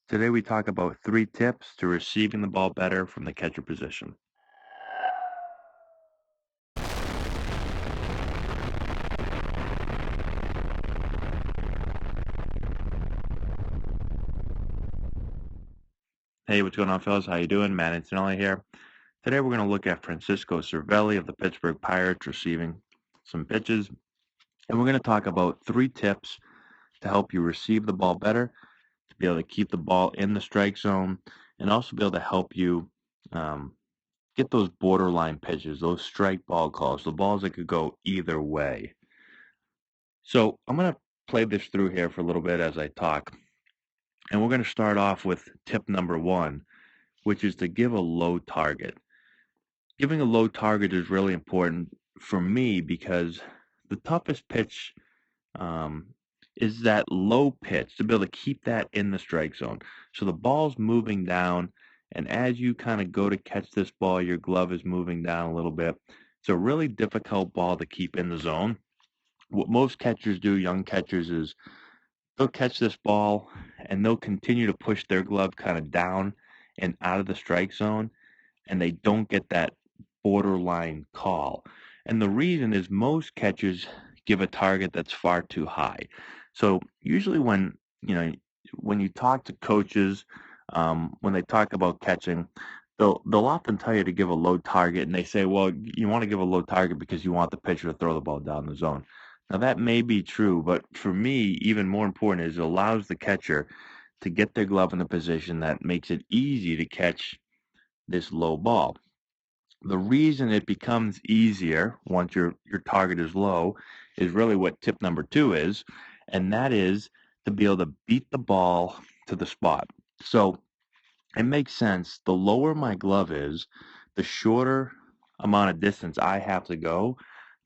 Today we talk about 3 tips to receiving the ball better from the catcher position. Hey, what's going on, fellas? How you doing? Matt Antonelli here. Today we're going to look at Francisco Cervelli of the Pittsburgh Pirates receiving some pitches, and we're going to talk about 3 tips to help you receive the ball better, to be able to keep the ball in the strike zone, and also be able to help you um, get those borderline pitches, those strike ball calls, the balls that could go either way. So I'm going to play this through here for a little bit as I talk. And we're going to start off with tip number 1, which is to give a low target. Giving a low target is really important for me because the toughest pitch um, is that low pitch, to be able to keep that in the strike zone. So the ball's moving down, and as you kind of go to catch this ball, your glove is moving down a little bit. It's a really difficult ball to keep in the zone. What most catchers do, young catchers, is they'll catch this ball and they'll continue to push their glove kind of down and out of the strike zone, and they don't get that borderline call. And the reason is most catchers give a target that's far too high. So usually when you talk to coaches, when they talk about catching, they'll often tell you to give a low target, and they say, well, you want to give a low target because you want the pitcher to throw the ball down the zone. Now that may be true, but for me, even more important is it allows the catcher to get their glove in a position that makes it easy to catch this low ball. The reason it becomes easier once your target is low is really what tip number 2 is, and that is to be able to beat the ball to the spot. So it makes sense. The lower my glove is, the shorter amount of distance I have to go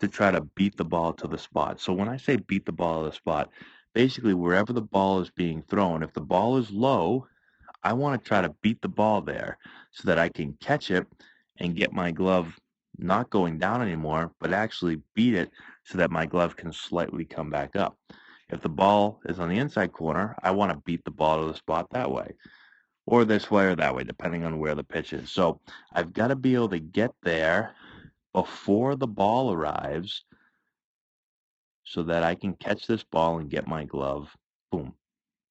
to try to beat the ball to the spot. So when I say beat the ball to the spot, basically wherever the ball is being thrown, if the ball is low, I want to try to beat the ball there so that I can catch it and get my glove not going down anymore, but actually beat it so that my glove can slightly come back up. If the ball is on the inside corner, I want to beat the ball to the spot that way, or this way or that way, depending on where the pitch is. So I've got to be able to get there before the ball arrives so that I can catch this ball and get my glove, boom,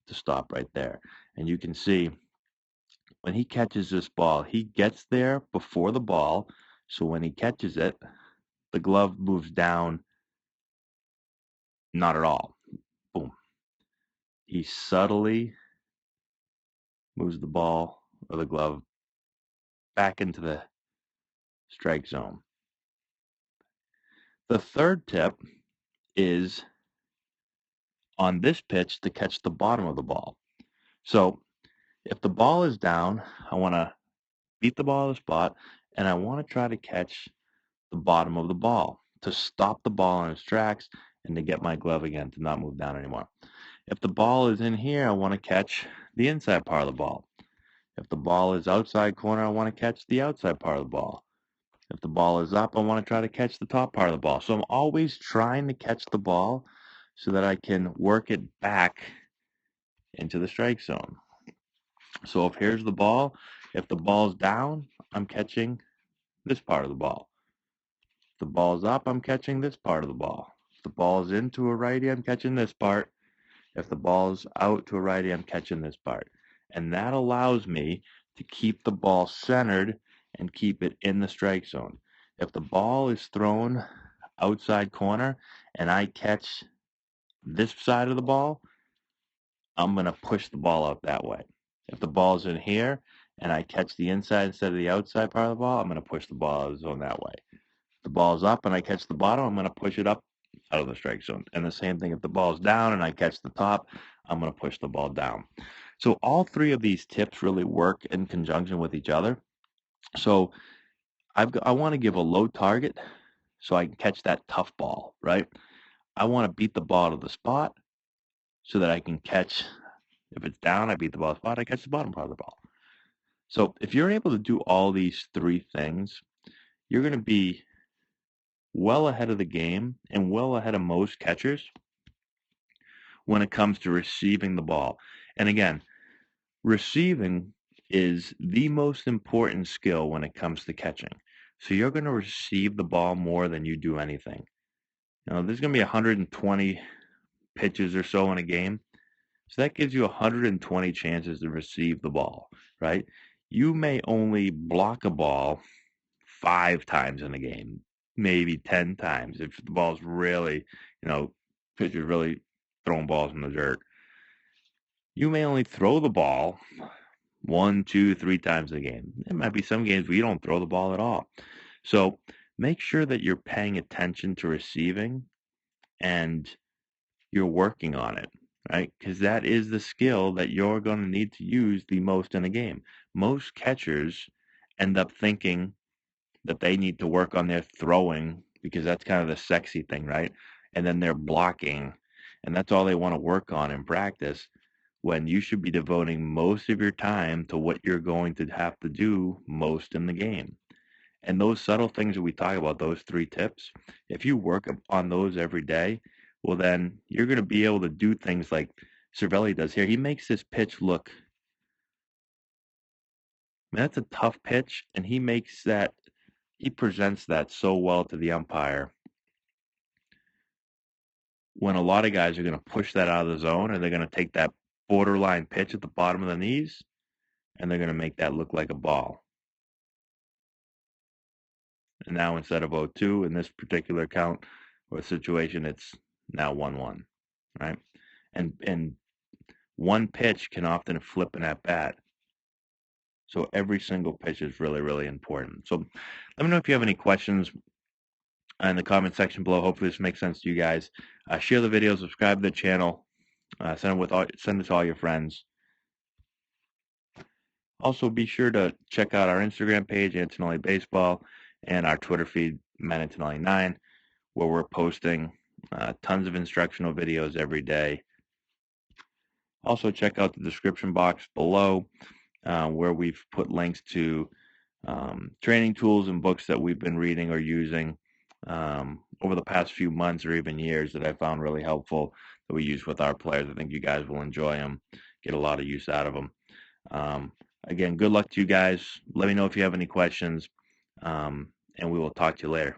to stop right there. And you can see when he catches this ball, he gets there before the ball. So when he catches it, the glove moves down, not at all. Boom. He subtly moves the ball or the glove back into the strike zone. The third tip is on this pitch to catch the bottom of the ball. So if the ball is down, I want to beat the ball to the spot, and I want to try to catch the bottom of the ball to stop the ball in its tracks and to get my glove again to not move down anymore. If the ball is in here, I want to catch the inside part of the ball. If the ball is outside corner, I want to catch the outside part of the ball. If the ball is up, I want to try to catch the top part of the ball. So I'm always trying to catch the ball so that I can work it back into the strike zone. So if here's the ball, if the ball's down, I'm catching this part of the ball. If the ball's up, I'm catching this part of the ball. If the ball's into a righty, I'm catching this part. If the ball's out to a righty, I'm catching this part. And that allows me to keep the ball centered and keep it in the strike zone. If the ball is thrown outside corner and I catch this side of the ball, I'm going to push the ball out that way. If the ball's in here and I catch the inside instead of the outside part of the ball, I'm going to push the ball out of the zone that way. If the ball's up and I catch the bottom, I'm going to push it up out of the strike zone. And the same thing if the ball's down and I catch the top, I'm going to push the ball down. So all 3 of these tips really work in conjunction with each other. So I want to give a low target so I can catch that tough ball, right? I want to beat the ball to the spot so that I can catch, if it's down, I beat the ball to the spot, I catch the bottom part of the ball. So if you're able to do all these 3 things, you're going to be well ahead of the game and well ahead of most catchers when it comes to receiving the ball. And again, Receiving is the most important skill when it comes to catching. So you're going to receive the ball more than you do anything. There's going to be 120 pitches or so in a game. So that gives you 120 chances to receive the ball, right? You may only block a ball 5 times in a game, maybe 10 times if the ball's really, pitcher's really throwing balls in the dirt. You may only throw the ball 1, 2, 3 times a game. There might be some games where you don't throw the ball at all. So make sure that you're paying attention to receiving and you're working on it, right? Because that is the skill that you're going to need to use the most in a game. Most catchers end up thinking that they need to work on their throwing because that's kind of the sexy thing, right? And then they're blocking, and that's all they want to work on in practice, when you should be devoting most of your time to what you're going to have to do most in the game. And those subtle things that we talk about, those 3 tips, if you work on those every day, well, then you're going to be able to do things like Cervelli does here. He makes this pitch look, I mean, that's a tough pitch, and he presents that so well to the umpire when a lot of guys are going to push that out of the zone and they're going to take that borderline pitch at the bottom of the knees and they're going to make that look like a ball. And now instead of 0-2 in this particular count or situation, it's now 1-1, right? And one pitch can often flip an at bat. So every single pitch is really, really important. So let me know if you have any questions in the comment section below. Hopefully this makes sense to you guys. Share the video, subscribe to the channel, send it to all your friends. Also, be sure to check out our Instagram page, Antonelli Baseball, and our Twitter feed, Antonelli9, where we're posting tons of instructional videos every day. Also, check out the description box below, where we've put links to training tools and books that we've been reading or using over the past few months or even years that I found really helpful that we use with our players. I think you guys will enjoy them, get a lot of use out of them. Again, good luck to you guys. Let me know if you have any questions, and we will talk to you later.